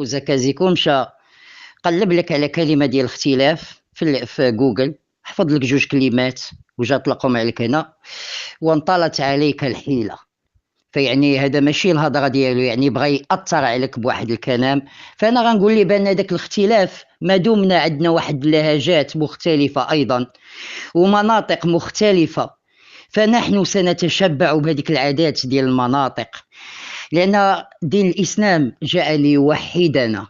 وزكازيكو مشى قلب لك على كلمة ديال الاختلاف في جوجل، حفظ لك جوج كلمات وجا طلقهم عليك هنا وانطلت عليك الحيلة. فيعني هذا ماشي الهضره ديالو، يعني بغى ياثر عليك بواحد الكلام. فانا غنقول لي بان هذاك الاختلاف ما دمنا عندنا واحد اللهجات مختلفه ايضا ومناطق مختلفه، فنحن سنتشبع بهذيك العادات ديال المناطق، لان دين الاسلام جاء ليوحدنا.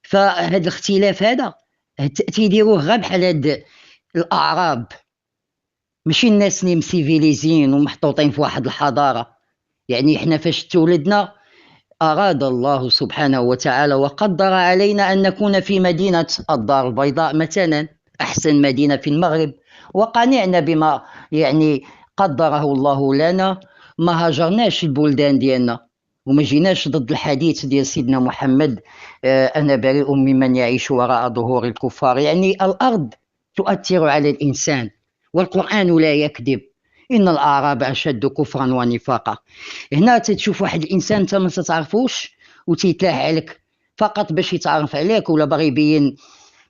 فهذا الاختلاف هذا تيديروه غير بحال هاد الاعراب، ماشي الناس اللي مسيفيليزين ومحطوطين في واحد الحضاره. يعني احنا فاش تولدنا أراد الله سبحانه وتعالى وقدر علينا أن نكون في مدينة الدار البيضاء مثلا، أحسن مدينة في المغرب، وقنعنا بما يعني قدره الله لنا. ما هاجرناش البلدان ديالنا وما جيناش ضد الحديث ديال سيدنا محمد أنا بريء ممن يعيش وراء ظهور الكفار. يعني الأرض تؤثر على الإنسان، والقرآن لا يكذب، إن الأعراب أشد كفرا ونفاقا. هنا تتشوف واحد الإنسان أنت ما تتعرفوش وتيتلاح عليك فقط باش يتعرف عليك، ولا باغي يبين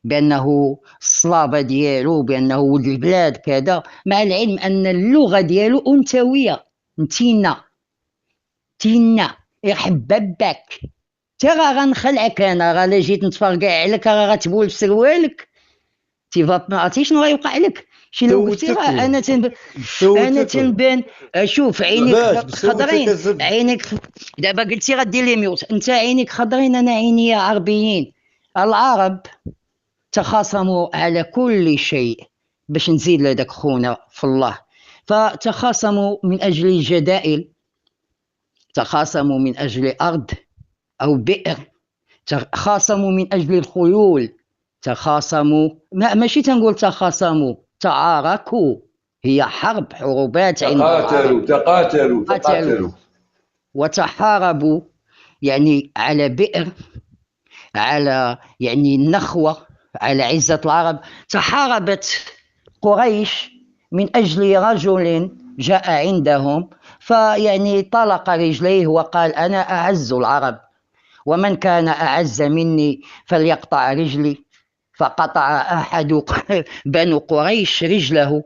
بأنه الصلابة ديالو، بأنه ولد البلاد كذا، مع العلم أن اللغة ديالو أنثوية. نتينا يحببك ترى غنخلعك انا، راه لا جيت نتفرقع عليك راه غتبول في سروالك. ما عرفتي شنو غيوقع لك؟ شي لو قلتي راه انا تنبان شوف عينيك خضرين، عينيك دابا قلتي غدير لي ميوت، انت عينيك خضرين انا عيني عربيين. العرب تخاصموا على كل شيء، باش نزيد لهذاك خونا في الله، فتخاصموا من اجل الجدائل، تخاصموا من اجل ارض او بئر، تخاصموا من اجل الخيول، تخاصموا ماشي تنقول تخاصموا، تعاركوا، هي حرب، حروبات عند تقاتلوا وتحاربوا، يعني على بئر، على يعني النخوة، على عزة العرب. تحاربت قريش من أجل رجل جاء عندهم فيعني طلق رجليه وقال أنا أعز العرب، ومن كان أعز مني فليقطع رجلي. فقطع أحد بنو قريش رجله،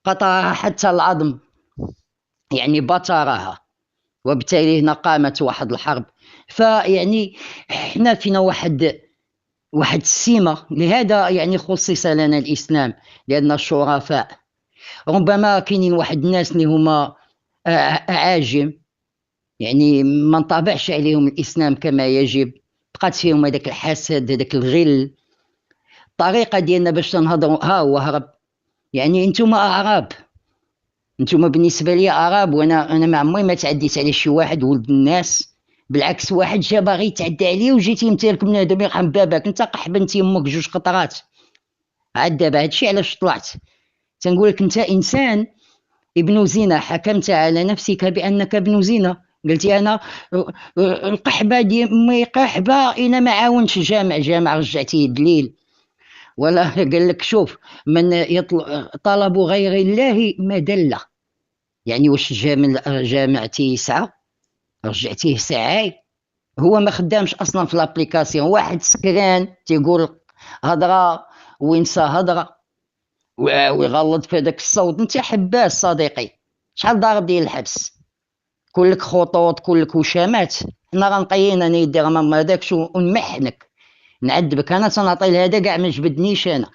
قطعها حتى العظم، يعني بترها، وبالتالي هنا قامت واحد الحرب. فيعني احنا فينا واحد السمة، لهذا يعني خصص لنا الإسلام، لأن الشرفاء ربما كاينين واحد الناس اللي هما أعاجم، يعني ما انطبعش عليهم الإسلام كما يجب، بقات فيهم هذاك الحسد، هذاك الغل. الطريقة ديالنا باش تنهضروا ها هو هرب. يعني انتم أعراب، انتم بالنسبة لي أعراب، وأنا ما عمري ما تعديت على شي واحد ولد الناس، بالعكس واحد جا باغي يتعدى عليه وجيتي امتالك من هذا يرحم باباك، انت قحبنتي يمك جوج قطرات. عاد دابا هادشي علاش طلعت تنقولك انت إنسان ابن زنا، حكمت على نفسك بأنك ابن زنا، قلتي أنا القحبة دي مي قحبة إنا ما عاونش جامع رجعتيه دليل. ولا قال لك شوف من طلب غير الله مدلة، يعني واش جامعتي ساعة رجعتيه ساعة؟ هو ما خدامش أصلا في الابليكاسيون، واحد سكران تيقول هضرة وينسى هضرة ويغلط في هذاك الصوت. انت حباس صديقي، شحال ضارب ديال الحبس، كلك خطوط كلك وشامات. حنا غنقينا انا يدي غمام هذاك ونمحنك نعذبك، انا تنعطي لهذا كاع ما جبدنيش انا.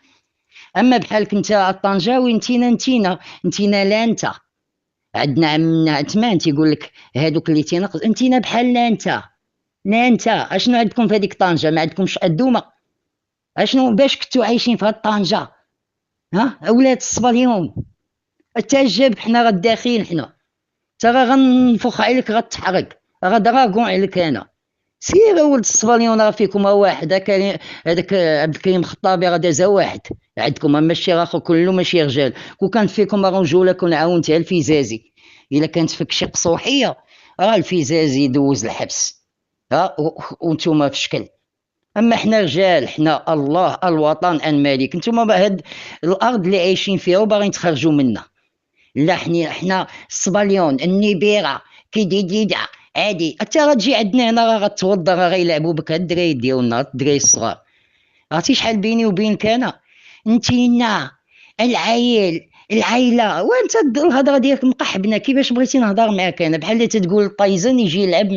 اما بحالك انت الطنجاوي انتينا لا انت عندنا عمنا عثمان تيقول لك هذوك اللي تينقص انتينا بحال لا انت اشنو عندكم في هذيك طنجه؟ ما عندكمش الدومه؟ اشنو باش كنتوا عايشين في هاد طنجه؟ ها اولاد الصباليون التجب، حنا غداخين حنا ترى غنفخ عليك غتحرق غدراكون عليك انا. سير ولد الصباليون راه فيكم واحد، هذاك عبد الكريم الخطابي راه دازا واحد عندكم، ماشي راه كله ماشي رجال. كون كانت فيكم رجوله كون عاونتها الفيزازي، الا كانت فيك شي قصوحيه راه الفيزازي دوز الحبس ها وانتم في شكل. اما حنا رجال، حنا الله الوطن الملك، انتم هاد الارض اللي عايشين فيها وباغيين تخرجوا منها. لا حنا الصباليون النبيره كيديديدا عادي. حتى غتجي عندنا هنا راه غتوضى، راه غيلعبوا بك الدراري ديالنا، الدراري الصغار. عرفتي شحال بيني وبينك انا انتينا العيل العائله، وانت الهضره ديالك مقحبنا. كيفاش بغيتي نهضر معاك انا؟ بحال اللي تتقول طايزن يجي يلعب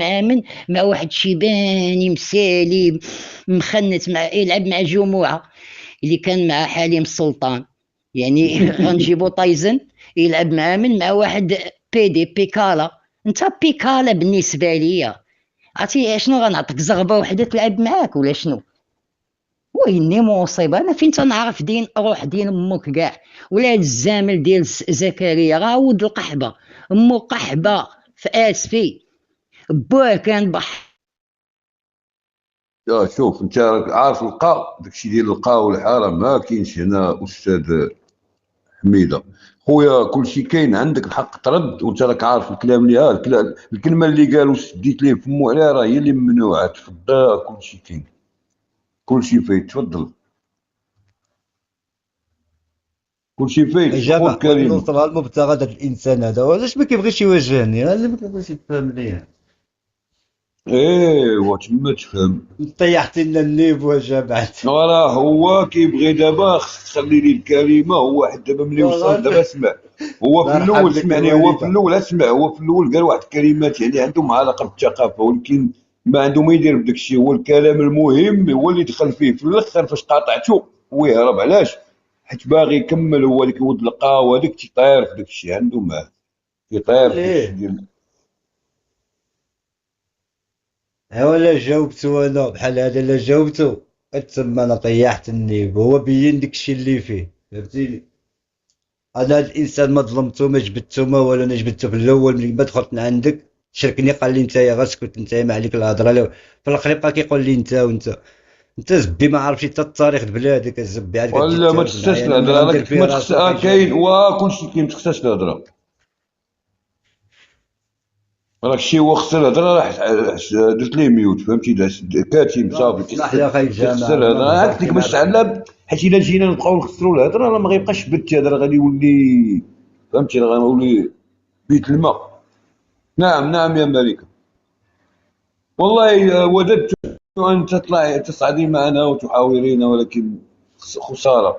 مع واحد شيباني مسالي مخنت، يلعب مع جموعه اللي كان مع حليم السلطان. يعني غنجيبو طايزن يلعب مع واحد بيكالا. انت بيكالا بالنسبه ليا. عرفتي شنو؟ غنعطيك زغبه وحده تلعب معاك ولا شنو؟ ويني مصيبه. انا فين تنعرف دين روح دين امك كاع؟ ولا هاد الزامل ديال زكريا راه ولد القحبه، امو قحبه في اسفي، بوه كان شوف انت راك عارف القا، داكشي ديال القا والحاره ما كاينش هنا استاذ حميده. خويا كلشي كاين، عندك الحق ترد، وانت راك عارف الكلام اللي الكلمه اللي قالوا سديت ليه فمو عليها راه هي اللي ممنوعه. تفضل كلشي كاين، كلشي فايت. تفضل كلشي فايت. خويا جامع بغيت الكريم نوصلها لمبتغى داك الانسان هذا، وعلاش ما كيبغيش يواجهني؟ هذا اللي ما كيبغيش يفهم مليح. ايوا تما تفهم. طيحتي لنا النيفو يا جامع. راه هو كيبغي دابا، خصك تخلي لي الكلمه. هو واحد دابا ملي وصل دابا اسمع. هو الله في يرحم الاول لك اسمعني، هو في الوالده. الاول اسمع، هو في الاول قال واحد الكلمات يعني عندهم علاقه بالثقافه، ولكن ما عنده ما يدير بداك الشيء. هو الكلام المهم هو اللي دخل فيه في الاخر فاش قاطعته ويهرب. علاش؟ حيت باغي يكمل. هو اللي كيود القهوه هذيك تيطير في داك الشيء عنده معاه، كيطير في داك الشيء ليه؟ ديال. ها ولا جاوبتو انا بحال هذا، لا جاوبتو تما انا طيحت النيفو. هو بين داك الشيء اللي فيه، فهمتيني؟ انا هاد الانسان ما ظلمتو ما جبدتو ما والو. انا جبدتو في الاول ملي ما دخلت من عندك شركني، قال لي انت يا غاسكت انت ما عليك الهضره. في الاخر بقى كيقول لي انت وانت. انت زبي ما عرفتي حتى التاريخ د بلادك، الزبي عاد كتجي ولا ما تسالك تخساش معايا انا من الهضره، غندير راك فيه ما تخسى راسي كاين وحيجاني. وكلشي كاين، ما تخساش الهضره. راك شي هو خسر الهضره راه درت ليه ميوت، فهمتي؟ كاتم لا صافي. اسمح لي اخي كيخسر الجامع، انا الهضره. نهضر عرفت ديك كيما باش عرفتي. تعلم. حيت الا جينا نبقاو نخسروا الهضره راه ما غيبقاش بد هذا، راه غادي يولي فهمتي، راه غنولي بيت الماء. نعم نعم يا ملكه. والله وددت ان تصعدي معنا وتحاورين، ولكن خساره.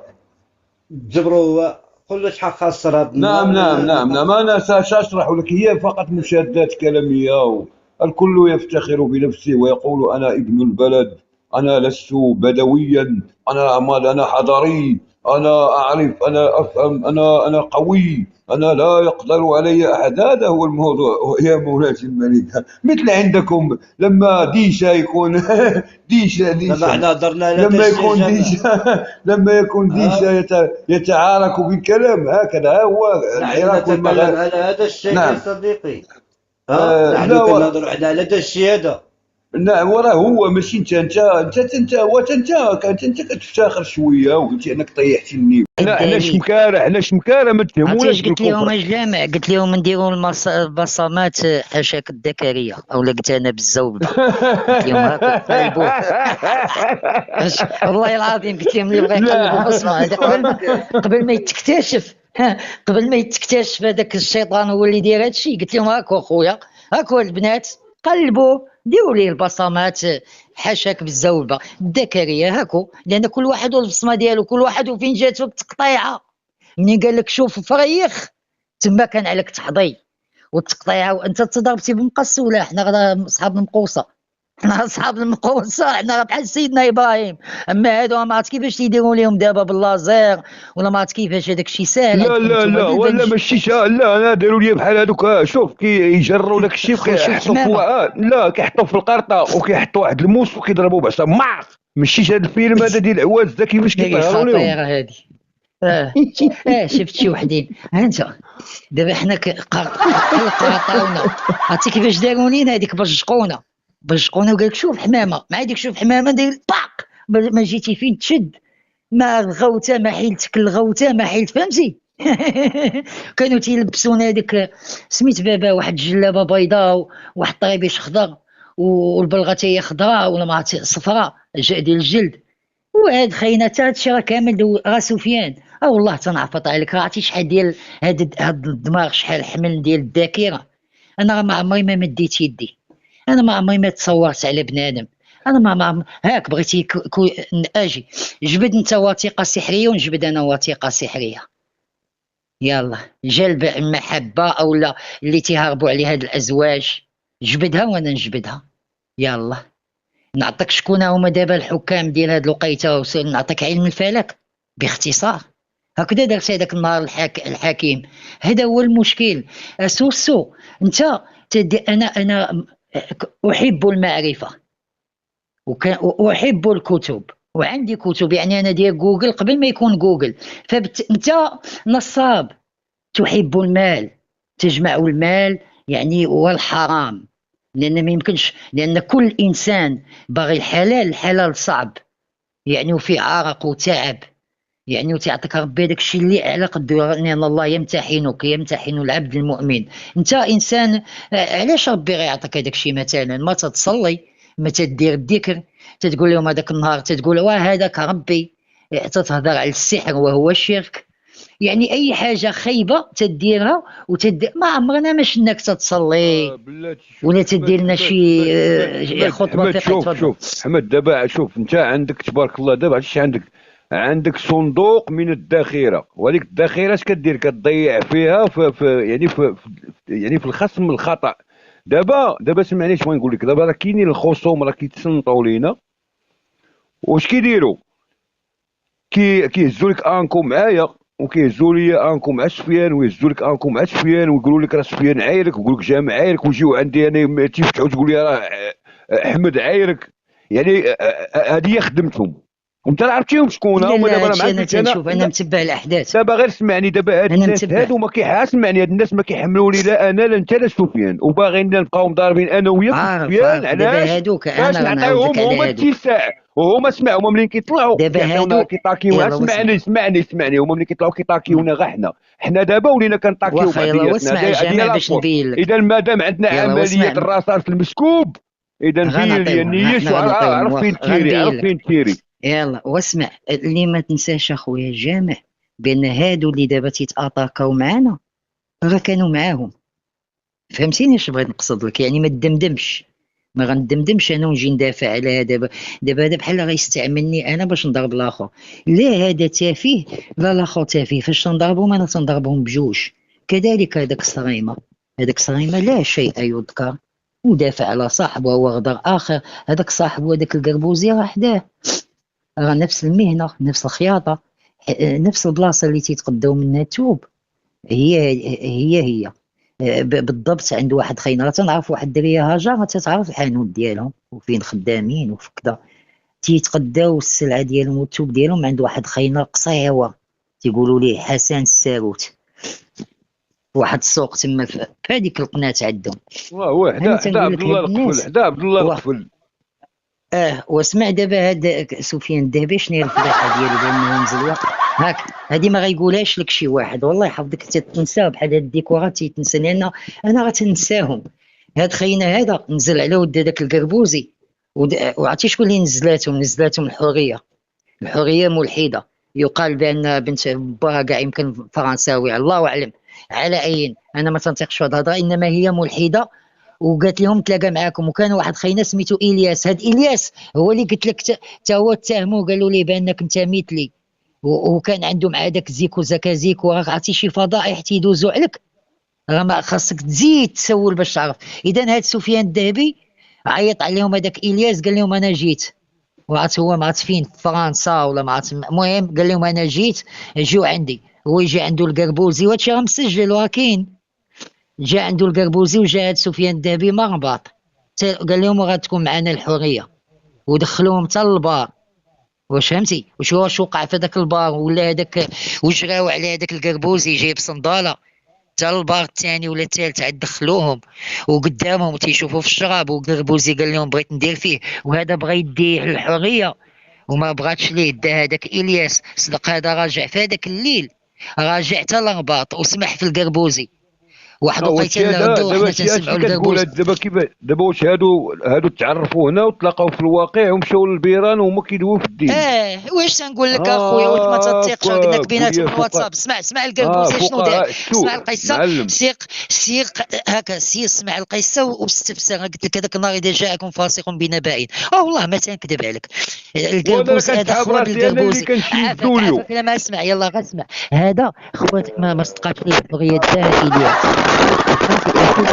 جبروا هو كل شحال خسر هذا نعم النهار نعم ولا نعم نعم، أنا سأشرح لك. هي فقط مشادات كلامية، الكل يفتخر بنفسه ويقول أنا ابن البلد، أنا لست بدويا، أنا حضري، أنا أعرف، أنا أفهم، أنا قوي، أنا لا يقدر علي أحد. هذا هو الموضوع يا مولاتي الملكة. مثل عندكم لما ديشا يكون دابا ديشا حنا هضرنا على هذا لما الشيء يا يكون جماعه. ديشا لما يكون ها ديشا يتعارك بالكلام هكذا. هو نحن العراق نتكلم والمغرب. على هذا الشيء يا نعم. صديقي. ها لا نحن كنهضروا على هذا الشيء هذا. نعم. وراه هو ماشي انت كتفتخر شويه وقلتي انك طيحتي النيل. حنا الدليل. شمكاره، حنا شمكاره، ما عرفتي اش تفهموناش قلت لهم بالكفر. الجامع؟ قلت لهم نديروا البصمات حاشاك الذكريه، اولا قلت انا بالزوبه. قلت لهم هاكو قلبوه. والله العظيم قلت لهم اللي بغى لا يقلب بصمه هذا قبل ما يتكتشف. قبل ما يتكتشف هذاك الشيطان هو اللي داير هادشي. قلت لهم هاكو اخويا، هاكو البنات قلبوا ديروا ليه البصمات حاشاك بالزوبه الذكريه هاكو، لان كل واحد والبصمه ديالو، كل واحد وفين جاتو التقطيعه. منين قال لك شوف فريخ تما كان عليك تحضي والتقطيعه، وانت تضربتي بمقص. ولا حنا غدا اصحاب المقوصه، حنا اصحاب المقوصه، حنا بحال سيدنا ابراهيم. اما هادو ما عرفت كيفاش يديروا لهم دابا باللازير، ولا ما عرفت كيفاش. هذاك الشيء ساهل لا عندكم لا نتوما لا ولا بالبنج. ماشي لا، انا داروا لي بحال هذوك. شوف كيجروا داك الشيء خو شوف وكيحطوا حمامه. لا كيحطوا في القرطه وكيحطوا واحد الموس وكيضربوا بعصا ماشي هذا الفيلم هذا ديال العواز دا كيفاش هذه كيطيروا لهم. خطيره هذه. شفت شي وحدين. ها انت دابا حنا قرطاونا. عرفتي كيفاش داروا لينا؟ هذيك بجقونا وقال لك شوف حمامه، مع هذيك شوف حمامه داير طاق. ما جيتي فين تشد، ما الغوته ما حيلتك، الغوته ما حيلت، فهمتي؟ كانوا تيلبسونا هذيك سميت بابا واحد الجلابه بيضاء وواحد الطريبيش خضر والبلغه هي خضراء ولا ما عرفتي صفراء ديال الجلد. وهاد خاينات هادشي راه كامل راه سفيان. والله تنعفط عليك. راه عرفتي شحال ديال هاد الدماغ، شحال حمل ديال الذاكره. انا راه ما عمري ما مديت يدي. انا ما عمري ما تصورت على بنادم، انا ما هاك بغيتي اجي جبد انت وثيقه سحريه ونجبد انا وثيقه سحريه، يلا جلب المحبه او لا اللي تيهربوا عليها هاد الازواج، جبدها وانا نجبدها. يلا نعطيك شكون هما دابا الحكام ديال هاد الوقيته، نعطيك علم الفلك باختصار. هكذا درت هذاك النهار الحكيم. هذا هو المشكل سوسو. انت انا احب المعرفه واحب الكتب وعندي كتب، يعني انا ديال جوجل قبل ما يكون جوجل. فانت نصاب تحب المال، تجمع المال يعني والحرام، لان ما يمكنش، لان كل انسان باغي الحلال، الحلال صعب يعني وفي عرق وتعب يعني، وتعطيك ربي داك الشيء اللي على قدو، لان الله يمتحنك، يمتحن العبد المؤمن. انت انسان علاش ربي غيعطيك هذاك الشيء؟ مثلا ما تتصلي، ما تدير الذكر، تتقول لهم هذاك النهار تتقول واه هذاك ربي، تتهضر على السحر وهو الشرك، يعني اي حاجه خايبه تديرها ما عمرنا ما شناك تتصلي ولا تدير لنا شي خطبه فقهيه. شوف حمد، دابا شوف انت عندك تبارك الله، دابا عرفتي عندك صندوق من الذخيره، وهذيك الذخيره اش كدير؟ كتضيع فيها يعني في الخصم الخطا. دابا سمعني اش بغيت نقول لك. دابا راه كاينين الخصوم راه كيتصنتوا لينا، واش كيديروا؟ كيهزوا لك انكم معايا، وكيهزوا لي انكم مع سفيان، ويهزوا لك انكم مع سفيان، ويقولوا لك راه سفيان عايرك، ويقول لك جامع عايرك، ويجيو عندي انا تيفتحوا تقول لي راه احمد عايرك. يعني هذه هي خدمتهم، وانت عرفتيهم شكون هما. دابا انا معاك، انا تنشوف، انا متبع الاحداث. دابا غير سمعني، دابا هاد الناس هادو ما سمعني، هاد الناس ما كيحملوني لا انا لا انت لا سفيان، وباغيين نبقاو مضاربين انا وياك وسفيان. علاش؟ باش نعطيهم هما اتساع، وهما اسمع، هما ملي كيطلعوا كيعطيونا كيطاكيونا. اسمعني هما ملي كيطلعوا كيطاكيونا غير حنا دابا ولينا كنطاكيو بعضياتنا. اذا مادام عندنا عمليه الرصاص المسكوب، اذا فين لي النيش وعرف فين تيري. يلا واسمع، اللي ما تنساش اخويا الجامع بان هادو اللي دابا تيتاطاكاو معانا راه كانوا معاهم. فهمتيني اش بغيت نقصد لك؟ يعني ما تدمدمش، ما غندمدمش انا ونجي ندافع على دابا هذا بحال غيستعملني انا باش نضرب الاخر. لا هذا تافه، لا الاخر تافه. فاش تنضربهم انا تنضربهم بجوج. كذلك هذاك الصريمه لا شيء يذكر، ودافع على صاحبه وغدر اخر. هذاك صاحبه هذاك القربوزي راه حداه، راه نفس المهنه، نفس الخياطه، نفس البلاصه اللي تيتقداو منها الثوب، هي بالضبط. عند واحد خينا تنعرف واحد الدريه هاجر، تتعرف الحانوت ديالهم وفين خدامين وفي كذا، تيتقداو السلعه ديالهم والثوب ديالهم عند واحد خينا قصيوه تيقولوا ليه حسن الساروت، واحد السوق تما في هذيك القناه عندهم. واه حدا عبد الله القفل، حدا عبد الله القفل. واسمع دابا هذا سفيان الذهبي شنو هي الفضيحه ديالو؟ بانه نزل هاك، هذه ما غيقولهاش لك شي واحد، والله يحفظك تنساها بحال هاد الديكورات تيتنسى، لان انا غتنساهم. هاد خينا هذا نزل على ود هذاك القربوزي، وعرفتي شكون اللي نزلاتهم الحريه ملحده. يقال بان بنت باها كاع يمكن فرنساوي، الله اعلم، على عين انا ما تنطيقش في هاد الهضره، انما هي ملحده. وقالت لهم تلاقى معاكم، وكان واحد خينا سميتو الياس. هاد الياس هو اللي قلت لك تا هو اتهموه، قالوا ليه بانك انت مثلي، وكان عنده مع داك زيكو زكازيكو. راك عرفتي شي فضائح تيدوزو عليك، راه ما خاصك تزيد تسول باش تعرف. اذا هاد سفيان الذهبي عيط عليهم هذاك الياس، قال لهم انا جيت، وعرفت هو ما عرفت فين في فرنسا ولا ما عرفت، المهم قال لهم انا جيت، جيو عندي. هو يجي عنده القربوزي، وهادشي راه مسجل وراه كاين. جا عنده القربوزي وجا هاد سفيان الذهبي مرباط، قال لهم غتكون معنا الحريه، ودخلوهم حتى للبار. واش فهمتي واش وقع في هذاك البار؟ ولا هذاك وجراو على هذاك القربوزي جايب صنداله حتى البار الثاني ولا الثالث عاد دخلوهم، وقدامهم تيشوفوا في الشراب. وقربوزي قال لهم بغيت ندير فيه، وهذا بغى يديه للحريه وما بغاتش ليه. دا هذاك الياس صدق، هذا راجع في هذاك الليل، راجع حتى للرباط وسمح في القربوزي، واحد هو وقيته الشيء اللي هذا غدو دابا وحنا هادشي تنسمعوا اللي كتقول الكربوس. دابا كيف دابا واش هادو تعرفوا هنا وتلاقاو في الواقع ومشاو للبيران وهما كيدويو في الدين. واش تنقول لك اخويا، واش ما تثقش هكاك قلت بيناتهم ولي الواتساب. اسمع الكربوسي شنو دار. فقهاء اسمع السوء القصه، معلم. سيق هكا، اسمع القصه واستفسر. قلت لك هذاك النهار اذا جاءكم فاسق بنبأ، والله ما تنكذب عليك. وانا الكربوس هذا كنسحب خوات راسي انا اللي الكربوسي. كنشدو ليو. عافاك لما اسمع، يلا غسمع. هذا خوات ما صدقات فيه البغيه تاعها الياس.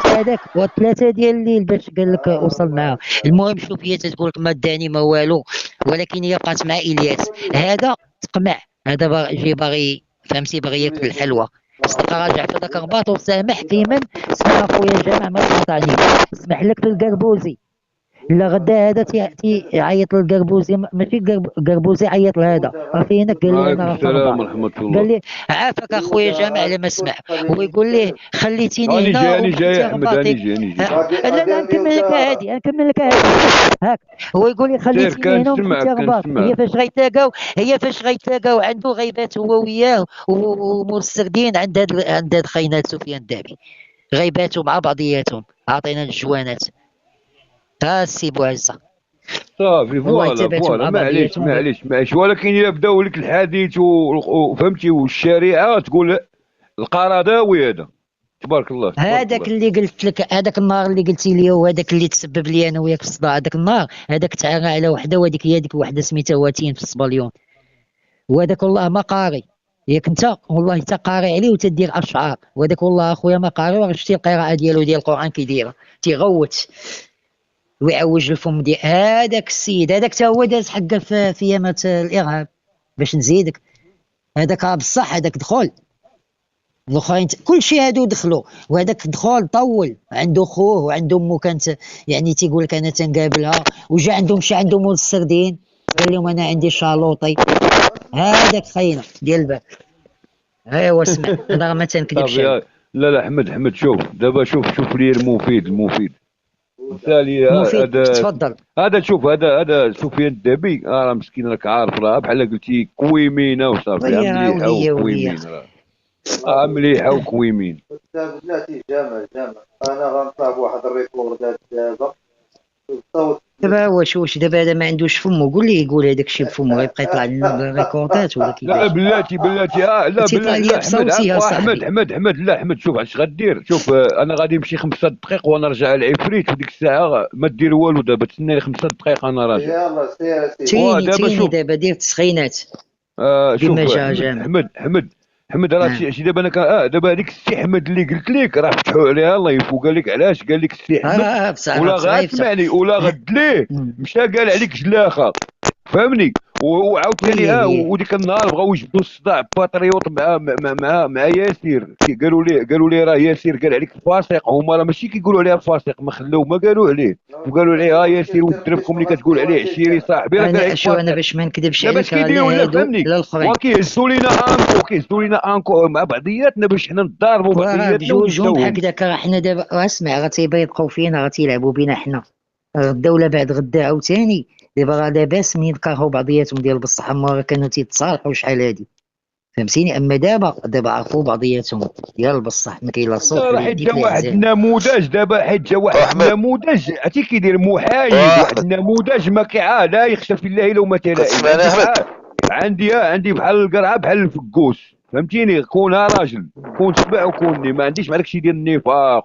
هذاك وثلاثه ديال الليل باش قال لك وصل معاه. المهم شوف، هي تقول لك ما داني ما والو، ولكن هي بقات مع الياس. هذا تقمع، هذا جاي باغي، فهمتي، باغي ياكل الحلوى. صدق راجع في ذاك الرباط وسامح في من اسمع اخويا جامع ما تقاطعني. اسمح لك في الكربوزي. لا غدا هذا يعيط للقربوزي، ماشي قربوزي عيط لهذا راه فينك. قال لي وعليكم انا راه في السلام الرباط. ورحمة قال الله. لي عافاك اخويا جامع على ما سمع. هو يقول ليه خليتيني راني هنا جاي راني ومشيتي جاي احمد راني رباطك. جاي راني جاي. لا نكمل لك هادي، نكمل لك هادي. هاك هو يقول لي سير خليتيني هنا ومشيتي كنسمعك رباط. كنسمعك. هي فاش غيتلاقاو عنده غيبات هو وياه ومور السردين عند هاد خينات سفيان الدهبي. غيباتوا مع بعضياتهم، عطينا الجوانات. ها السي بوعزه صافي والله فوالا تبعتوا فوالا مع بعضياتهم. معليش ولكن الا بداو لك الحديث وفهمتي والشريعه تقول القرضاوي هذا تبارك الله تبارك هذاك الله. اللي قلت لك، هذاك النهار اللي قلتي لي، وهذاك اللي تسبب لي انا وياك في الصداع هذاك النهار، هذاك تعانى على وحده، وهذيك هي ديك وحده سميتها واتين في الصباليون. وهذاك والله ما قاري، ياك انت والله حتى قاري عليه وتدير اشعار. وهذاك والله اخويا ما قاري، وشتي القراءه ديالو ديال القران كي دايره، تيغوت ويعوج الفم ديال هذاك السيد. هذاك حتى هو داز حقه في يامات الارهاب. باش نزيدك، هذاك بصح هذاك دخل، الاخرين كل شيء هادو دخلوا، وهذاك دخل طول عنده خوه وعنده امه كانت يعني تيقول لك انا تنقابلها. وجا عندهم مشى عندهم مول السردين قال لهم انا عندي شالوطي. هذاك خاينه ديال الباب. ايوا اسمع انا ما تنكذبش. صافي لا احمد شوف دابا شوف لي المفيد مثالي. مفيد هذا تفضل. هذا سفيان الدبي راه مسكين راك عارف، راه بحال قلتي كويمينه وصافي مليحه وكويمين. مليحه وكويمين. بلاتي جامع انا غنطلع بواحد الريكوردات دابا الصوت. دابا واش دابا هذا ما عندوش فمو؟ قول لي يقول هذاك الشيء بفمو غيبقى يطلع لنا بالريكوردات ولا كيفاش؟ لا بلاتي لا بلاتي احمد لا احمد شوف اش غدير. شوف انا غادي نمشي 5 دقائق وانا راجع العفريت، وديك الساعه ما دير والو. دابا تسنى 5 دقائق انا راجع. يلا سير تريني دابا دير تسخينات. شوف حمد راه شي دابا انا دابا هذيك السي احمد اللي قلت لك راه فتحوا عليها الله يفو. قال لك علاش؟ قال لك السي احمد ولا غاسمعني ولا غد ليه مشى قال عليك جلاخه، فهمني. وعاوتاني وديك النهار بغاو يجبدوا الصداع باتريوط مع ياسير. قالوا لي راه ياسير قال عليك فاسق. هما راه ماشي كيقولوا عليه فاسق، ما خلاو ما قالوا عليه، وقالوا عليه ياسير ودربكم اللي كتقول عليه عشيري صاحبي راه قال عليك فاسق. انا باش ما نكذبش عليك باش كيديروا لنا فهمني. وكيهزوا لينا انكو مع بعضياتنا باش حنا نضاربوا بعضياتنا بجوجهم هكذاك. راه حنا دابا اسمع راه تيبيضقوا فينا، راه تيلعبوا بينا حنا. الدوله بعد غدا عاوتاني دابا راه لاباس منين كرهوا بعضياتهم ديال بصح، هما راه كانوا تيتصالحوا شحال هادي، فهمتيني. اما دابا عرفوا بعضياتهم ديال بصح ما كاين لا صوت. راه حيت جا واحد النموذج دابا، حيت جا واحد النموذج عرفتي كيدير محايد. واحد النموذج ما لا يخشى في الله الا وما تلائم. عندي بحال القرعه بحال الفكوس، فهمتيني. كون راجل كون سبع وكوني ما عنديش مع داكشي ديال النفاق.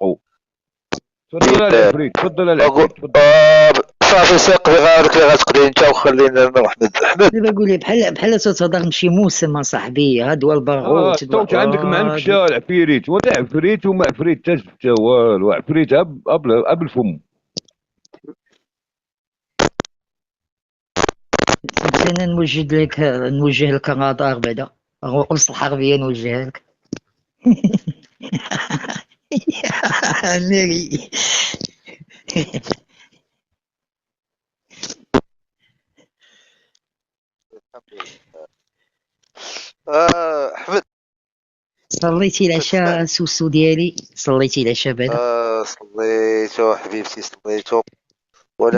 تفضل العفريت تفضل. صافي سيقضي غارك اللي غتقضي انت وخلينا نروح احمد. دابا قول لي بحال تتهضر مشي موسم اصاحبي. هادو البرغوث توت عندك ما عندكش العفريت. وانت عفريت وما عفريت حتى والو. عفريت قبل فم. انا نوجه لك نظار بعدا قرص الحربيه نوجهها لك. ناري احمد صليتي العشاء سوسو ديالي؟ صليتي العشاء بعدا؟ صليتو حبيبتي صليتو، ولكن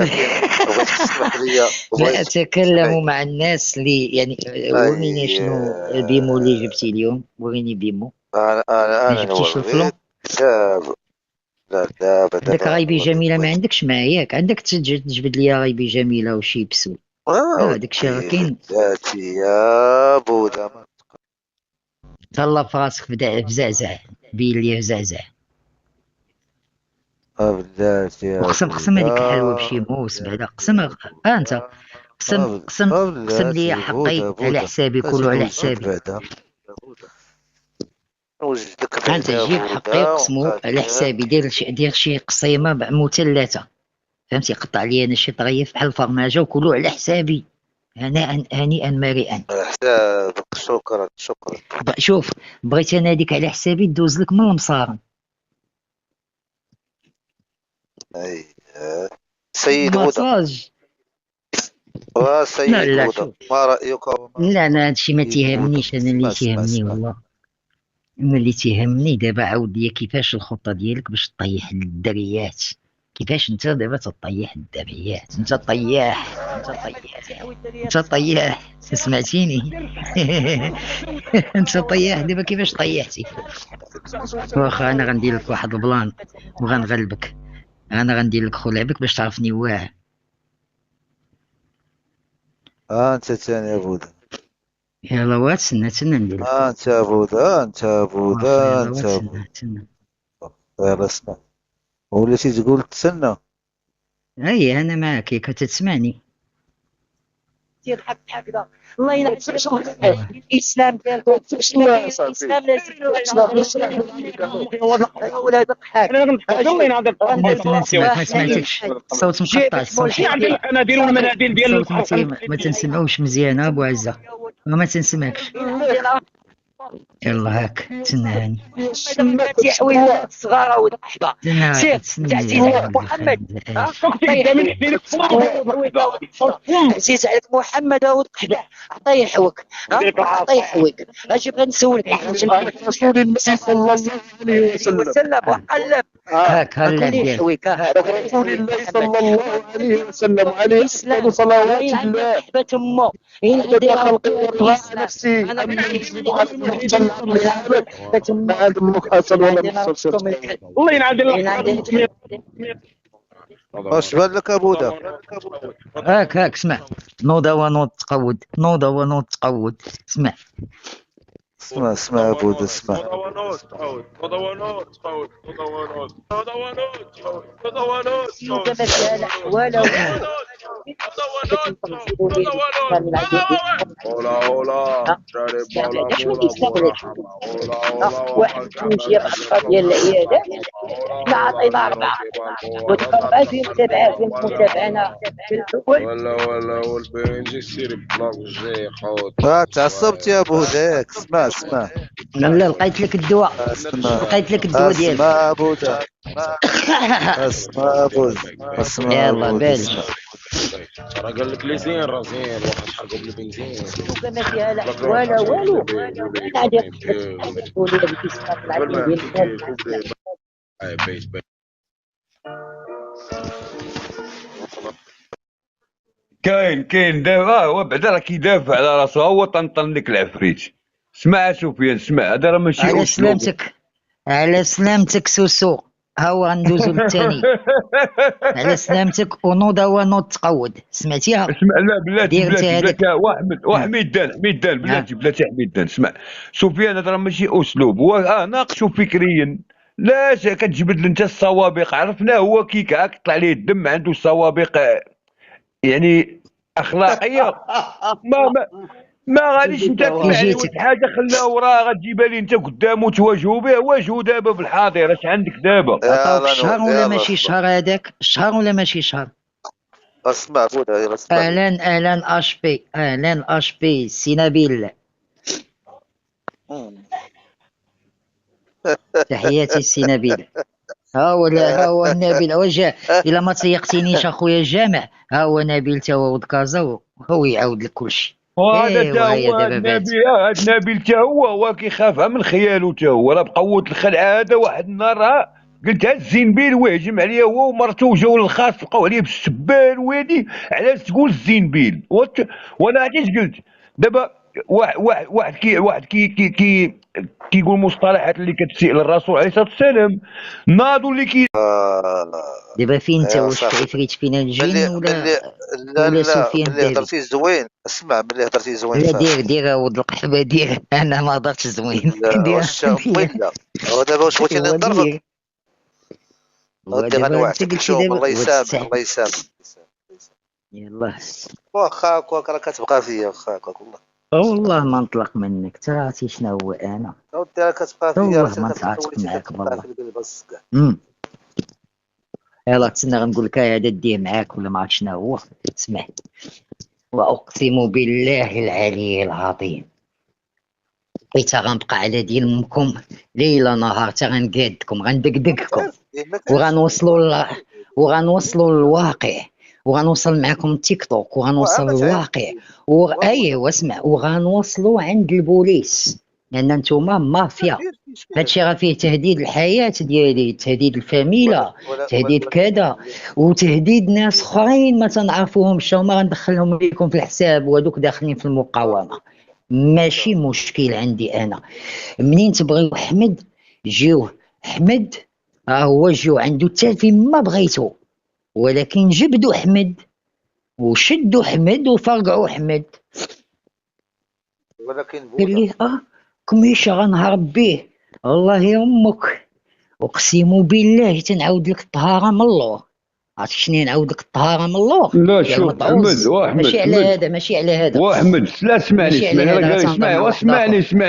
بغيتك تسمح لي لا اتكلم مع الناس اللي يعني. وريني شنو البيمو اللي جبتي اليوم، وريني بيمو. انا جبتيش الفلون؟ جاب لا لا عندك دابا غايبي جميله ما عندكش معايا ياك عندك تجبد لي غايبي جميله وشي بسول داكشي راه كاين ذاتي يا بودا تهلا في راسك في زعزع بين لي في زعزع بلاتي يا وقسم هذيك الحلوه بشي موس بعدا قسم انت قسم لي حقي على حسابي كله على حسابي بعدا نوجدك انت بعدا جيب حقي وقسمو على حسابي دير شي قصيمه مثلثه فهمتي قطع لي انا شي طريف بحال الفرماجه وكلوا على حسابي هنيئا مريئا على حسابك شكرا شوف بغيت انا هذيك على حسابي دوز لك من المصارن اي سيد بودا ماساج وسيد لا بودا شوف ما رأيك لا انا هادشي ما تيهمنيش انا اللي اسمع تيهمني والله انا اللي تيهمني دابا عاود ليا كيفاش الخطه ديالك باش تطيح الدريات كيفاش انت دابا تطيح الدريات انت طياح انت طياح سمعتيني انت طياح دابا كيفاش طيحتي واخا انا غندير لك واحد البلان وغنغلبك انا غندير لك خلعبك باش تعرفني واعر انت ثاني يا بودا يلا واتسنى ندير لك انت يا بودا انت يا بودا يلا انت يا بودا تسنى يلا اسمع وليتي تقول تسنى اي انا معاك كتسمعني يضحك هكذا الله ينعم الاسلام ديالكم الاسلام ولا يضحك الله ينعم ما سمعتكش الصوت مقطع الصوت المناديل والمناديل ديال الصوت ما تنسمعوش مزيان ابو عزه ما تنسمعكش يلا هاك تسناني حوايج صغار وضحكه سير تعزيز محمد عزيز عليك محمد وضحكه عطيه حوك عطيه حوك اجي بغا نسولك رسول الله صلى الله عليه وسلم وقلب هاك هلا ديالك حويك رسول الله صلى الله عليه وسلم عليه الصلاه صلوات الله حبه امه عند خلق نفسي انا الله ينعم واش بان لك ابودا هاك اسمع نوضه ونوض تقود نوضه ونوض تقود اسمع اسمع ابودا اسمع واحد جوج يبقى ديال العيادات حنا عطينا 4 وتقربا في متابعنا في الاول ولا والبنجي سيري بلاك جاي خوت تعصبت يا بودا اسمع لا لقيت لك الدواء ديالك اسمع ابودا اسمع يلا بالي راه قال لك لي زين راه زين واخا تحرقوا بالبنزين وكما فيها لا ولا والو غادي تقولي هذيك الصفات العاديه ديال بيت كاين دابا هو بعدا راه كيدافع على راسو هو طنطن لك العفريت اسمع سفيان اسمع هذا راه ماشي على سلامتك سوسو ها هو غندوزو للثاني على سلامتك ونوضه ونوض تقود سمعتيها اسمع لا بلاتي حميدان بلاتي حميدان اسمع سفيان هذا راه ماشي اسلوب هو ناقشو فكريا لا كتجبد انت السوابق عرفناه هو كيك هاك طلع ليه الدم ما عنده سوابق يعني اخلاقيه ما غاديش انت تسمع لي واحد حاجه خليها وراه غتجيبها لي انت قدامه تواجهوا به واجهوا دابا بالحاضر اش عندك دابا عطاوك الشهر ولا ماشي شهر هذاك الشهر ولا ماشي شهر اسمع بودا اسمع اهلا اش بي سي نبيل تحياتي سي نبيل ها هو النبيل وجا الا ما تيقتينيش اخويا الجامع ها هو نبيل تا هو كازا هو يعاود لك كلشي وهذا تا هو نبيل تا هو كيخافها من خيالو تا هو راه بقوة الخلعه هذا واحد النهار قلت الزنبيل ويهجم عليا هو ومرته وجاو للخاص بقاو عليه بالسبان وهادي علاش تقول الزنبيل وانا عرفتي قلت دابا واحد كيقول مصطلحات اللي كتسيء للرسول عليه الصلاه والسلام، ناضوا اللي دابا فين انت؟ يا واش صاحبي عفريت فينا الجن ملي ولا لا سفيان ملي الدهري؟ هضرتي زوين، اسمع ملي هضرتي زوين لا صاحبي. دير عود القحبه دير. انا ما هضرتش زوين. لا دير واش امي لا، هو دابا واش بغيتيني هو نضربك؟ دير. هو غادي دابا انت غنوعدك قلتي شوف، دابا الله يسامح الله يسامح. يلاه. واخا هكاك راه كتبقى فيا، واخا هكاك والله. والله ما نطلق منك، ترى عرفتي شنو هو انا؟ اودي راه كتبقى فيا، والله عرفتي ما راه نتعاطف وليتي معاك كتبقى بالله. في القلب بس كاع. يلا تسنى غنقول لك هذا ديه معاك ولا ما عرفت شنو هو. اسمع، واقسم بالله العلي العظيم حيت غنبقى على ديال امكم ليله نهار، حتى غنقادكم غندقدقكم وغنوصلوا للواقع، وغنوصل معكم تيك توك، وغنوصل للواقع واسمع، وغنوصلوا عند البوليس، لان نتوما مافيا. هادشي راه فيه تهديد الحياه ديالي، تهديد الفاميله، تهديد كذا، وتهديد ناس اخرين ما تنعرفوهمش، هما غندخلهم لكم في الحساب، وهذوك داخلين في المقاومه. ماشي مشكل عندي انا. منين تبغيو احمد جيوه، احمد هو جيو عنده حتى فين ما بغيتو، ولكن جبدوا احمد وشدوا احمد وفرقعوا احمد. ولكن قال بودا لي كميشه غنهرب به، والله يمك اقسم بالله تنعاود لك الطهاره من الله. عرفتي شنو نعاود لك الطهاره من الله؟ لا يا شوف المطعوز، احمد ماشي على هذا واحمد لا اسمعني ماشي على راه هذا، قال غتنهضر مع واحد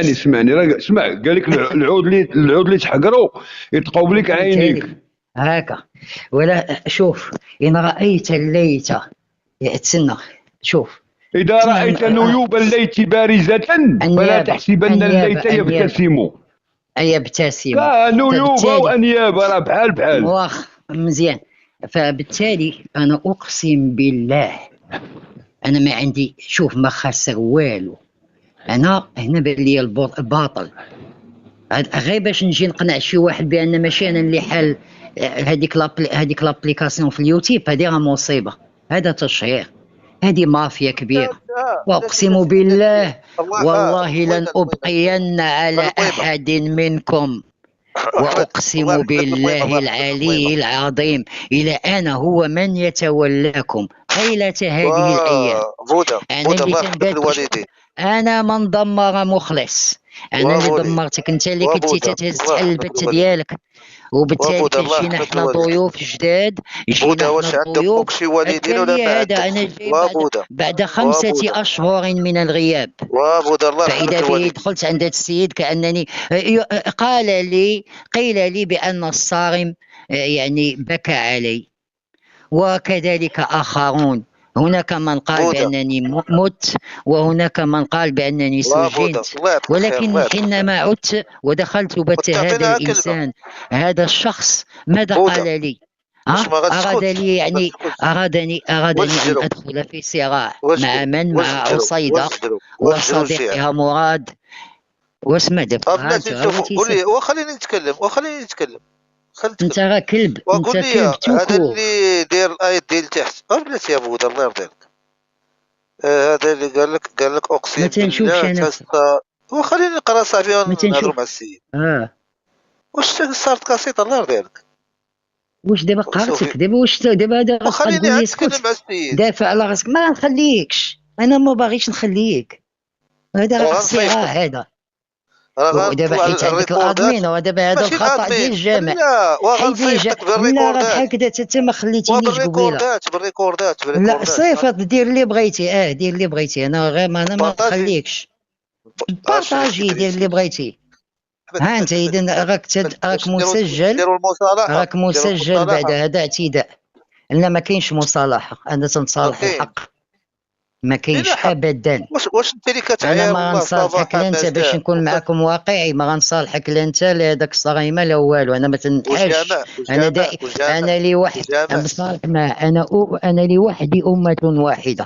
اسمعني راه اسمع، قال لك العود اللي تحقروا يتقوب لك عينيك هكا. ولا شوف، ان رايت الليت تسنى، شوف إذا رأيت نيوب الليث بارزة فلا تحسبن الليث يبتسم. يبتسم. نيوب أو أنياب راه بحال. واخ مزيان. فبالتالي أنا أقسم بالله أنا ما عندي، شوف ما خاسر والو. أنا هنا بان لي الباطل غير باش نجي نقنع شي واحد بأن ماشي أنا اللي حال هذيك لابليكاسيون في اليوتيوب، هذه راه مصيبة، هذا تشهير، هذه مافيا كبيرة. واقسم بالله والله لن ابقين على احد منكم، واقسم بالله العلي العظيم الى انا هو من يتولاكم طيلة هذه الايام. انا اللي تنقاد، انا من دمر مخلص، انا اللي دمرتك انت اللي كنتي تتهز تحل البت ديالك، وبالتالي كنجينا حنا ضيوف جداد، جينا حنا ضيوف. هذا انا جاي بعد 5 أشهر من الغياب. فإذا به دخلت عند السيد كأنني قيل لي بأن الصارم يعني بكى علي، وكذلك آخرون. هناك من قال بأنني مت، وهناك من قال بأنني سجنت، ولكن حينما عدت ودخلت بث هذا الإنسان، هذا الشخص ماذا قال لي؟ أرادني أن أدخل في صراع مع من؟ مع عصيدة وصديقها مراد. واسمع دابا وخليني نتكلم انت راه كلب، انت كلب توكو. هذا اللي داير الايد ديال تحت بلاتي يا بودا الله يرضي عليك، هذا اللي قال لك اقسم بالله وخليني نقرا صافي ونهضروا مع السيد. واش صارت كاسيطه الله يرضي عليك؟ واش دابا قارتك دابا؟ واش دابا هذا خليني نتكلم مع السيد، دافع على راسك. ما نخليكش، انا ما باغيش نخليك، هذا راه صراع. هذا ودابا حيت عندك الادمين، ودابا هذا الخطا ديال الجامع. لا بحال كذا انت ما خليتينيش قبيله. بالريكوردات لا صيفط، دير اللي بغيتي، دير اللي بغيتي، انا غير ما نخليكش. بارطاجي، دير اللي بغيتي. ها انت اذا راك مسجل بعد هذا اعتداء. لا ما كاينش مصالحه، انا تنصالح الحق، ما كاينش ابدا. واش انت اللي كتعاير؟ انا ما غنصالحك لا انت، باش نكون معكم واقعي، ما غنصالحك لا انت لا هذاك الصريمه لا والو. انا ما تنحاش، انا لي واحد بصالح ما انا لوحدي امه واحده.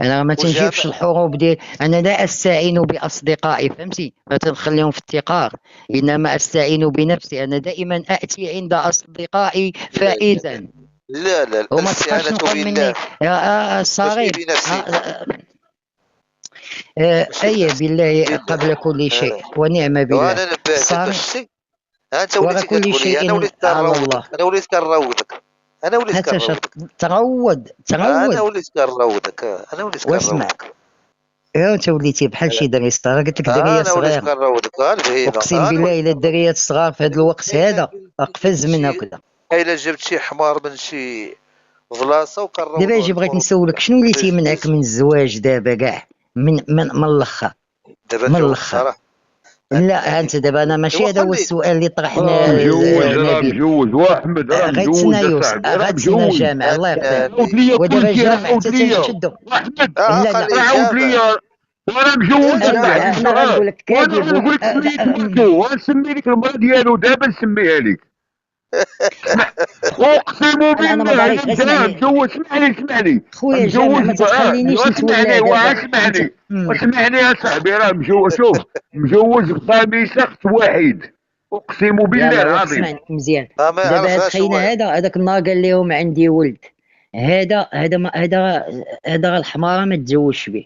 انا ما تنجيبش الحروب ديال، انا لا استعين باصدقائي، فهمتي؟ ما تنخليهم في التقار، انما استعين بنفسي. انا دائما اتي عند اصدقائي فائزا. لا وما تبقاش نقول مني صغير. أي بالله قبل كل شيء ونعم بالله. وانا نبهتك الشيء، انت وليتي كل كتقول لي انا وليت كنروضك، انا وليت كنروضك، انا وليت كنروضك، تغوض انا وليت كنروضك، انا وليت كنروضك. انت وليتي بحال شي دري صغار. قلت لك دريه انا وليت صغيره، كنروضك البهيمه. اقسم بالله الا الدريات الصغار في هذا الوقت هذا اقفز من هكذا. الا جبت شي حمار من شي بلاصه وكنروض. دابا اجي بغيت نسولك شنو اللي تيمنعك من الزواج دابا كاع من الاخر؟ دابا من الاخر لا انت دابا انا ماشي هذا هو السؤال اللي طرحنا. مجوز واحمد، راه مجوز غتسنى جامع الله يقدر. ودابا جامع حتى تنشدو احمد. لا عاود لي وانا مجوز. انا غنقول لك كاذب ونسمي لك المراه ديالو دابا نسميها لك. اقسم بالله مجوز. اسمعني خويا جامع ما تخلينيش نتولى دابا. اسمعني يا صاحبي، راه مجوز. شوف مجوز بخميسه اخت واحد، اقسم بالله العظيم. اسمعني مزيان. دابا هاد خينا هذاك النهار قال لهم عندي ولد، هذا الحماره ما تزوجش به،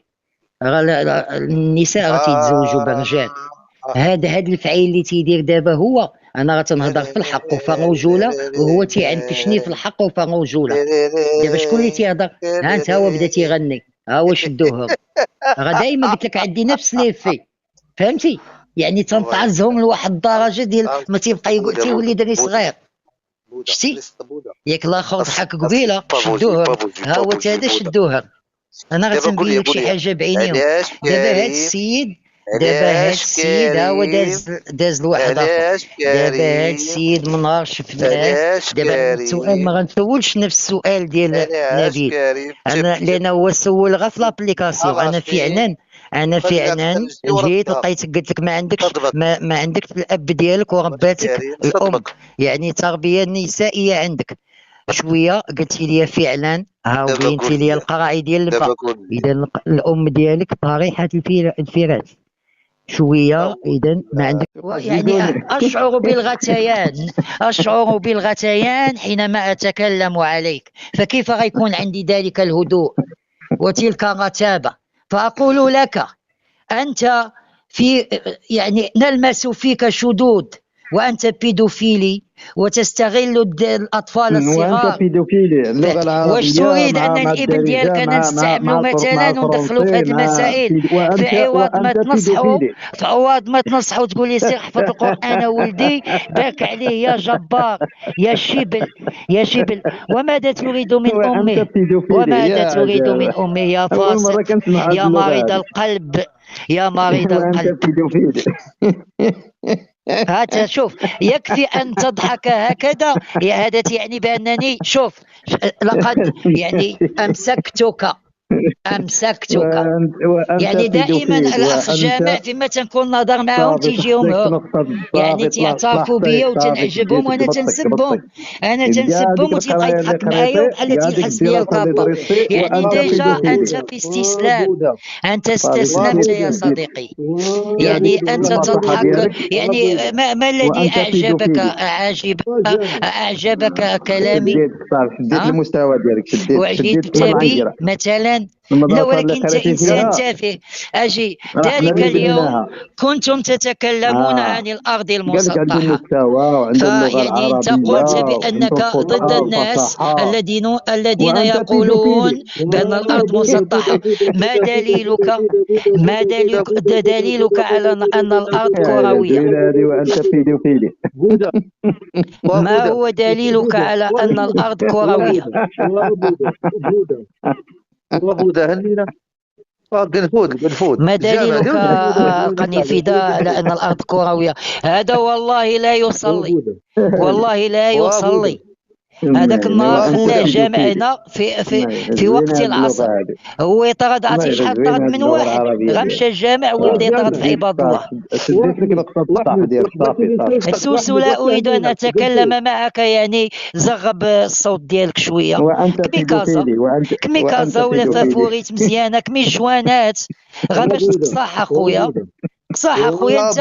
النساء غتيتزوجوا بالرجال. هذا الفعيل اللي تيدير دابا هو انا غتنهضر في الحق وفرجوله، وهو تيعنكشني في الحق وفرجوله. دابا شكون اللي تيهضر؟ ها انت هو بدا تيغني، ها هو شدوه. راه دائما قلت لك عندي نفس ليفي، فهمتي؟ يعني تنطعزهم لواحد الدرجه ديال ما تيبقى يقول تيولي دري صغير. شتي ياك الاخر ضحك قبيله شدوه، ها هو هذا شدوه. انا غتنبين لك شي حاجه بعينيهم. دابا هذا السيد ها هو داز لواحد اخر. دابا هذا السيد من نهار شفناه. دابا السؤال ما غنسولش نفس السؤال ديال نبيل، انا لان هو سول غير في لابليكاسيون. انا فعلا جيت لقيتك قلت لك ما عندكش الاب ديالك ورباتك الام، يعني تربيه نسائيه عندك شويه. قلتي لي فعلا ها وبينتي لي القراعي ديال الفا. اذا الام ديالك طريحه الفراش شويه، اذا ما عندك. يعني اشعر بالغثيان حينما اتكلم عليك، فكيف غيكون عندي ذلك الهدوء وتلك الرتابه؟ فاقول لك انت يعني نلمس فيك شذوذ، وانت بيدوفيلي وتستغل الاطفال الصغار. وانت بيدوفيلي اللغه العربيه. واش تريد ان الابن ديالك انا نستعملوا مثلا وندخلوا في هذه المسائل؟ في عوض ما تنصحوا تقول لي سير احفظ القران ولدي باك عليه يا جبار يا شبل. وماذا تريد من امه؟ يا فاسق يا مريض القلب يا مريض القلب. هات شوف، يكفي أن تضحك هكذا هذا يعني بأنني شوف لقد يعني أمسكتك. يعني دائما الأخ جامع فيما تنكون نهضر معهم تيجيهم يعني تيعترفوا بيا وتنعجبهم وانا تنسبهم. وتيبقى يضحك معايا وبحال تيحس بيا الكابا. يعني ديجا انت في استسلام، انت استسلمت يا صديقي. يعني انت تضحك. يعني ما الذي اعجبك كلامي؟ شديت المستوى ديالك، وعجبت بي مثلا؟ لا ولكن انت انسان تافه. اجي ذلك اليوم كنتم تتكلمون عن الارض المسطحه، فيعني انت قلت بانك ضد الناس الذين يقولون بان الارض مسطحه. ما دليلك على ان الارض كرويه؟ ما هو دليلك على ان الارض كرويه؟ ما دليلك قنفذة على أن الأرض كروية؟ هذا والله لا يصلي. هذاك النهار خلاه جامعنا في وقت العصر، هو يطرد. عرفتي شحال طرد من واحد؟ غمشى الجامع ويبدا يطرد في عباد الله. السوسو لا اريد ان اتكلم معك، يعني زغب الصوت ديالك شويه. كمي كازا ولا فافوريت مزيانه كمي جوانات غير باش تصح اخويا. صح اخويا انت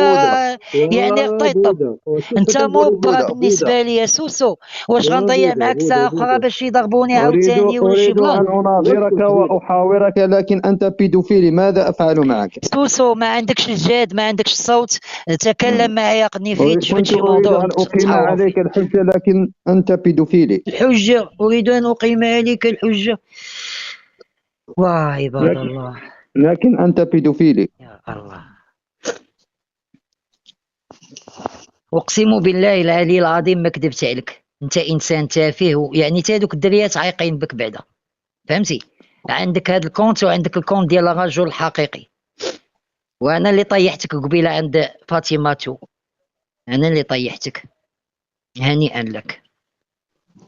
يعني طيطب انت موبره بالنسبه لي يا سوسو. واش غنضيع معاك ساعه اخرى باش يضربوني عاوتاني ولا شي أريد بلان؟ أن أناظرك وأحاورك لكن أنت بيدوفيلي، ماذا أفعل معك؟ سوسو ما عندكش الجهد، ما عندكش الصوت، تكلم معي قني جبد شي كنت أريد موضوع أن أقيم نتحاوروا عليك فيه. الحجة لكن أنت بيدوفيلي. الحجه اريد ان اقيم عليك الحجه. واه عباد لكن الله أنت بيدوفيلي. يا الله. اقسم بالله العلي العظيم ما كذبت عليك، انت انسان تافه. يعني تا دوك الدريات عايقين بك بعدا، فهمتي؟ عندك هذا الكونت وعندك الكونت ديال الرجل الحقيقي، وانا اللي طيحتك قبيله عند فاطمه، انا اللي طيحتك. هنيئا لك،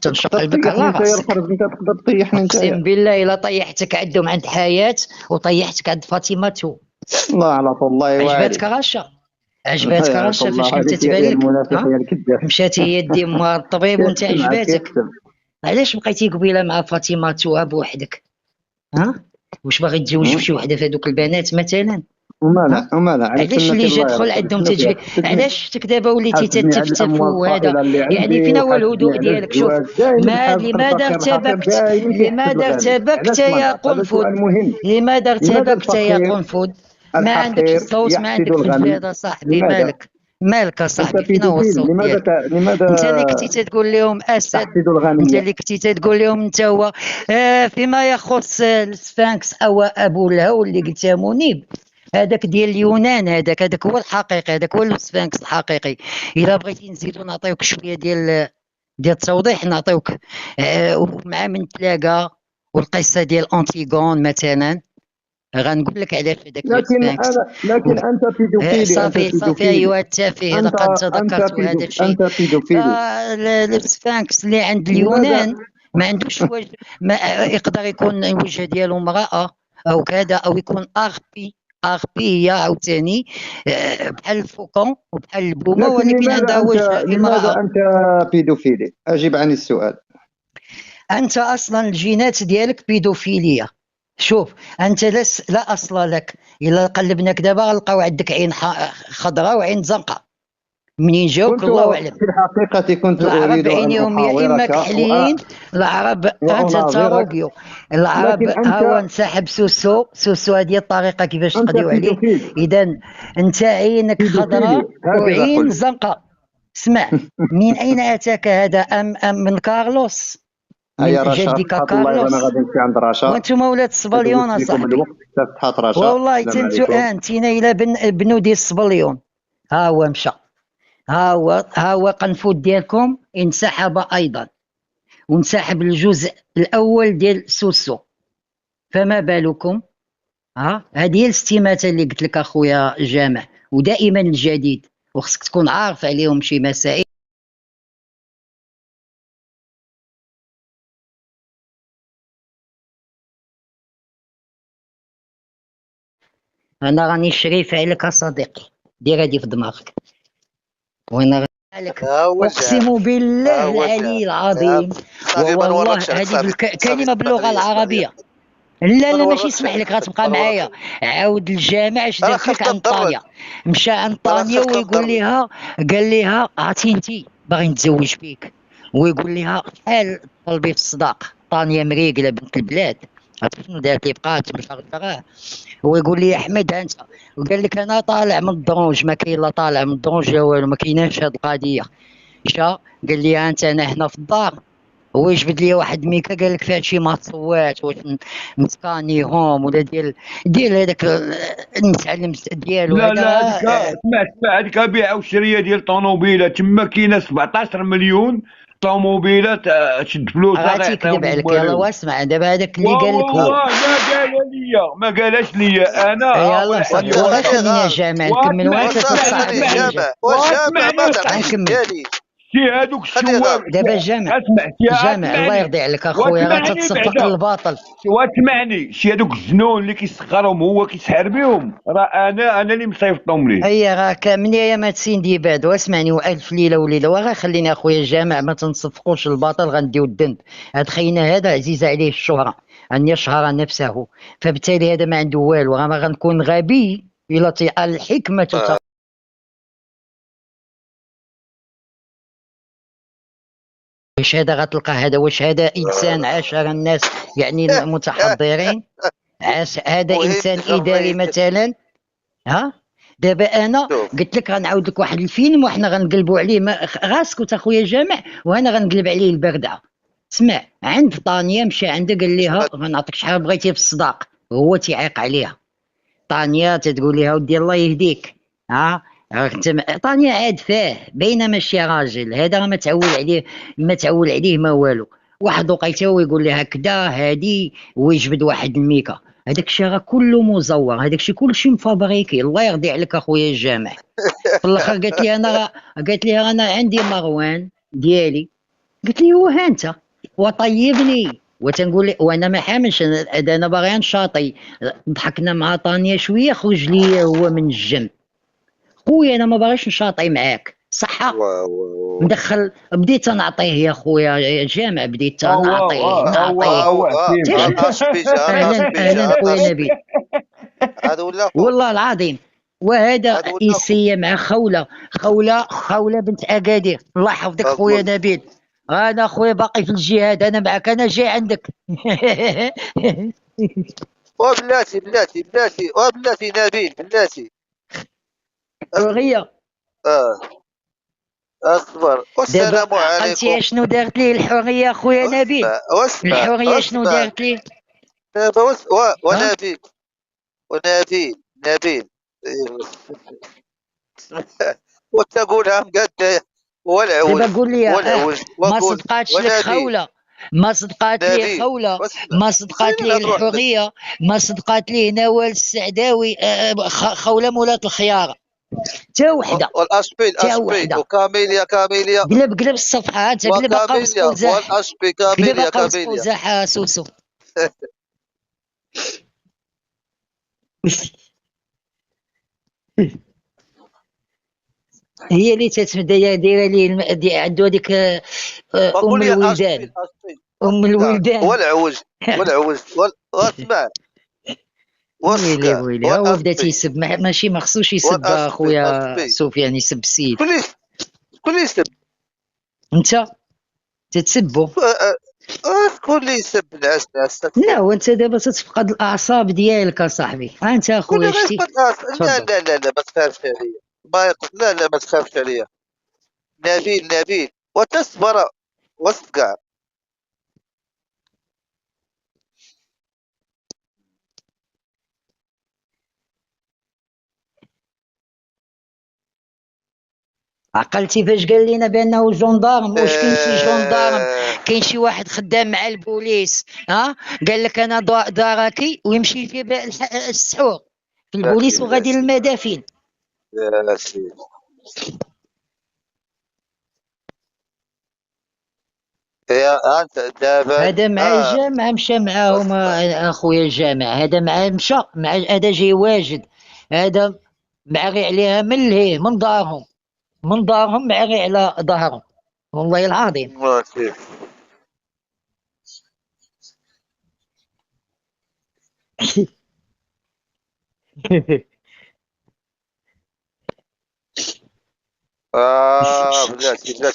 تنشق قلبك على راسك. انت تقدر تطيحني انت. اقسم بالله الا طيحتك عندهم عند حياه وطيحتك عند فاطمه. الله على الله وعلي. عجبتك رشا؟ عجبتك رشا فاش كنت تبان لك؟ المنافق يا الكذاب. مشات هي دي مع الطبيب وانت عجباتك. علاش بقيتي قبيله مع فاطمه بوحدك؟ واش باغي تزوج بشي وحده في هذوك البنات مثلا؟ ومالا علاش اللي جا دخل عندهم تجبي؟ علاش دابا وليتي تتفتفوا هذا؟ يعني فين هو الهدوء ديالك؟ شوف لماذا ارتبكت؟ لماذا ارتبكت يا قنفذ؟ لماذا ارتبكت يا قنفذ؟ ما عندكش الصوت، ما عندكش الجهد صاحبي. مالك صاحبي؟ فين هو الصوت ديالك؟ انت اللي كنتي تقول لهم اسد، انت اللي كنتي تقول لهم انت هو. فيما يخص السفانكس او ابو الهول اللي قلتها منيب، هذاك ديال اليونان، هذاك هو الحقيقي، هذاك هو السفانكس الحقيقي. الا بغيتي نزيدو نعطيوك شويه ديال التوضيح نعطيوك. مع من تلاقى والقصه ديال انتيغون مثلا، غنقول لك علاش هذاك السفانكس. لكن انت بيدوفيلي. صافي ايوا التافه، لقد تذكرت هذا الشيء. انت بيدوفيلي. السفانكس اللي عند اليونان ما عندوش وجه، ما يقدر يكون الوجه ديالو امراه او كذا، او يكون اغبي هي عاوتاني بحال الفوكون وبحال البومه، ولكن عندها وجه امراه. لماذا انت بيدوفيلي؟ اجب عن السؤال. انت اصلا الجينات ديالك بيدوفيليا. شوف انت لا اصل لك. الا قلبناك دابا غنلقاو عندك عين خضراء وعين زرقاء. منين جاوك الله اعلم. في الحقيقه كنت العرب عينيهم يا اما كحلين، العرب انت تروبيو. العرب هو انسحب سوسو هذه الطريقه كيفاش تقضيو عليه. اذا انت عينك خضراء وعين زرقاء. اسمع، من اين اتاك هذا؟ ام من كارلوس؟ من جدك كارلوس؟ وانتم ولاد الصبليون اصاحبي. والله انتينا الى بنو ديال الصبليون. ها هو مشى، ها هو قنفذ ديالكم انسحب ايضا، وانسحب الجزء الاول ديال سوسو. فما بالكم؟ هذه هي الاستماتة اللي قلت لك اخويا جامع، ودائما الجديد، وخصك تكون عارف عليهم شي مسائل. انا راني شريف عليك اصديقي، دير هادي في دماغك. وانا لك اقسم بالله العلي العظيم، والله هذه الكلمه باللغه العربيه. لا ماشي يسمح لك، غتبقى معايا. عاود الجامع اش دارت لك انطاليا. مشى انطاليا ويقول لها، قال لها عرفتي انت باغي نتزوج بيك، ويقول لها شحال طلبي في الصداق؟ طانيا مريقله بنت البلاد، عرفتي شنو دارت لي؟ بقات مشرفه. ويقول لي احمد انت، وقال لك انا طالع من الدرونج. ما كاين لا طالع من الدرونج لا والو، ما كايناش هاد القضيه. قال لي انت انا هنا في الدار، هو يجبد لي واحد ميكا قال لك فيها شي مصوات واش نسكانيهم ولا ديال هذاك المتعلم ديالو. لا اسمع هذيك بيع وشريه ديال طوموبيله تما كاينه 17 مليون طوموبيله. تشد فلوسها غير تكذب عليك. يلا واسمع دابا هذاك اللي قال لك هو ما قالش لي انا. يلا صافي خليني يا جماعه نكمل. وانت تصعب نكمل. شي هادوك الشواب دابا جامع الله يرضي عليك اخويا، راه تتصفق الباطل. واسمعني، شي هادوك الجنون اللي كيسخرهم هو كيسحر بهم، راه انا اللي مصيفطهم ليه. اي راك من ايامات سندباد. واسمعني، والف ليله وليله. وغا خليني اخويا جامع ما تنصفقوش الباطل، غنديو الذنب. هاد خينا هذا عزيز عليه الشهره، ان يشهر نفسه، فبالتالي هذا ما عنده والو. راه ما غنكون غبي إلى الحكمة واش هذا غتلقى هذا واش هذا انسان عاشر الناس يعني المتحضرين هذا انسان اداري مثلا ها دابا انا قلت لك غنعاود لك واحد الفيلم وحنا غنقلبوا عليه غاسكت اخويا جامع وانا غنقلب عليه البردعه. اسمع عند طانيا مشى عندها قال لها غنعطيك شحال بغيتي في الصداق هو تيعيق عليها. طانيا تتقول لها ودي الله يهديك انت طانيا عاد فاه باينه ماشي راجل هذا ما تعول عليه ما والو. واحد وقيته ويقول لها كدا هادي ويجبد واحد الميكا هذاك الشيء راه كله مزور هذاك الشيء كلشي مفابريكي الله يرضي عليك اخويا الجامع. في الاخر قالت لي انا عندي مروان ديالي قلت لي هو ها انت وطيبني وتنقول لي وانا ما حاملش انا باغي نشاطي. ضحكنا مع طانيا شويه خرج لي هو من الجنب خويا انا ما باغيش نشاطي معاك صح مدخل بديت نعطيه يا خويا جامع بديت نعطيه اهلا خويا نبيل هذا ولا والله العظيم. وهذا إيسية مع خولة بنت أكادير الله يحفظك خويا نبيل. انا خويا باقي في الجهاد انا معك انا جاي عندك. وبلاتي نبيل بلاتي حرية اصبر والسلام عليكم. عرفتي شنو دارت لي الحرية خويا نبيل؟ الحرية شنو دارت لي؟ ونبيل وتقولها مقدة والعوج دابا قول لي ما صدقاتش لك خولة ما صدقات لي خولة ما صدقات لي الحرية ما صدقات لي نوال السعداوي خولة مولات الخيارة تا وحده والاشبي وكاميليا قلب الصفحه انت قلب قوس قزح والاشبي كاميليا قوس قزح سوسو. هي اللي دايره لي عنده هذيك ام الولدان والعوج واسمع ويلي هو بدا تيسب ماشي ما خصوش يسب اخويا سفيان يسب السيد. شكون اللي يسب؟ انت تتسبو شكون اللي يسب الناس لا وانت دابا تتفقد الاعصاب ديالك اصاحبي انت اخويا شتي لا ما تخافش عليا ما تخافش عليا نبيل وتصبر واصقع. عقلتي فاش قال لنا بانه جندارم واش كاين شي جندارم كاين شي واحد خدام مع البوليس قال لك انا داركي ويمشي في السحور في البوليس وغادي للمدافن. يا سيدي يا انت دابا هذا مع الجامع مشى معاهم اخويا الجامع هذا مع مشى مع هذا جاي واجد هذا معغي عليها من لهيه من دارهم معغي على ظهرهم والله العظيم. بلاتي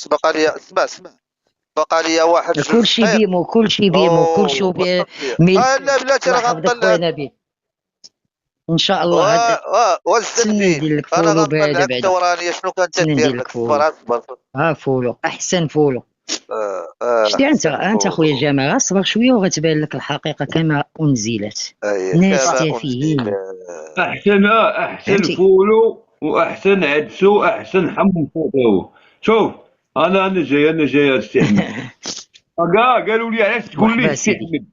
بقى لي اسمع بقى لي واحد كلشي بيمو كلشي لا بلاتي راه غنطلع ان شاء الله والزنبيل انا غنطلع الدورانيه شنو كانت دير لك صبر فولو احسن فولو شتي انت خويا جمال اصبر شويه وغتبان لك الحقيقه كما انزلت ناس تافهين. احسن فولو واحسن عدسو احسن حم فوطو. شوف انا جاي استحمل قالوا لي علاش تقول لي استحمل.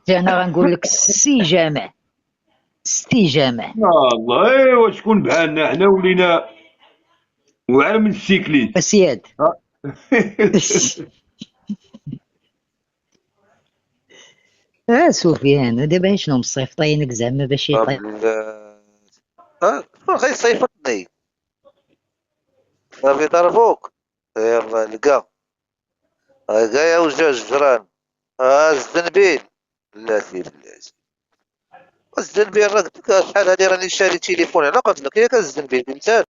انا غنقول لك سي جامع والله وشكون بحالنا حنا ولينا وعلى من السيكليت اسياد. سفيان دابا شنو مصيفطينك زعما باش يطيح غيصيفطني صافي ضربوك يلا لقى يا وجوج جران الزنبيل بلاتي كزدن به، راه قلت لك شحال هادي راني شاري تليفون، انا قلت لك هي كزدن به قلت